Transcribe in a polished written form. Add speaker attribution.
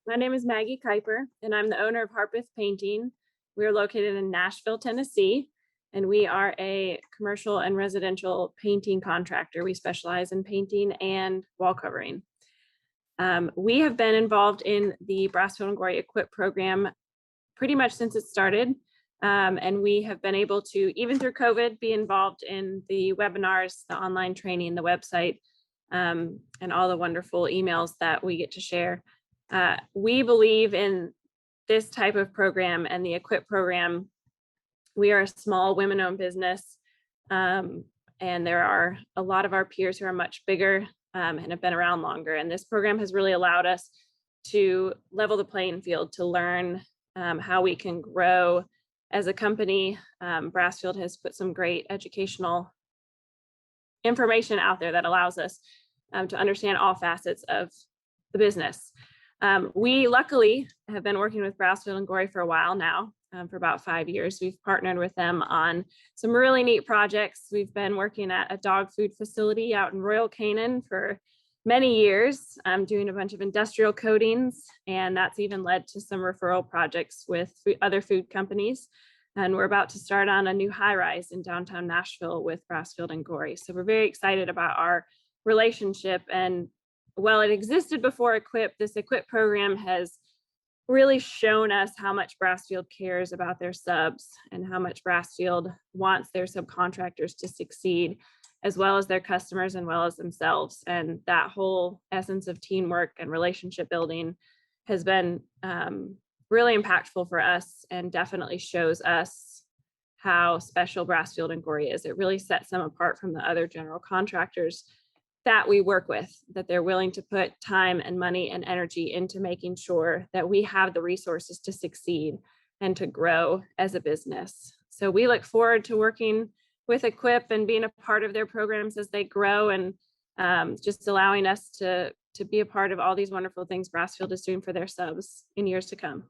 Speaker 1: My name is Maggie Kuyper, and I'm the owner of Harpeth Painting. We are located in Nashville, Tennessee, and we are a commercial and residential painting contractor. We specialize in painting and wall covering. We have been involved in the Brasfield and Gorrie Equip program pretty much since it started. And we have been able to, even through COVID, be involved in the webinars, the online training, the website, and all the wonderful emails that we get to share. We believe in this type of program and the Equip program. We are a small women-owned business, and there are a lot of our peers who are much bigger and have been around longer. And this program has really allowed us to level the playing field, to learn how we can grow as a company. Brasfield has put some great educational information out there that allows us to understand all facets of the business. We luckily have been working with Brasfield and Gorrie for a while now, for about 5 years. We've partnered with them on some really neat projects. We've been working at a dog food facility out in Royal Canin for many years, doing a bunch of industrial coatings, and that's even led to some referral projects with other food companies. And we're about to start on a new high-rise in downtown Nashville with Brasfield and Gorrie. So we're very excited about our relationship. And while it existed before Equip, this Equip program has really shown us how much Brasfield cares about their subs and how much Brasfield wants their subcontractors to succeed, as well as their customers and well as themselves. And that whole essence of teamwork and relationship building has been really impactful for us and definitely shows us how special Brasfield and Gorrie is. It really sets them apart from the other general contractors that we work with, that they're willing to put time and money and energy into making sure that we have the resources to succeed and to grow as a business. So we look forward to working with Equip and being a part of their programs as they grow, and just allowing us to be a part of all these wonderful things Brasfield is doing for their subs in years to come.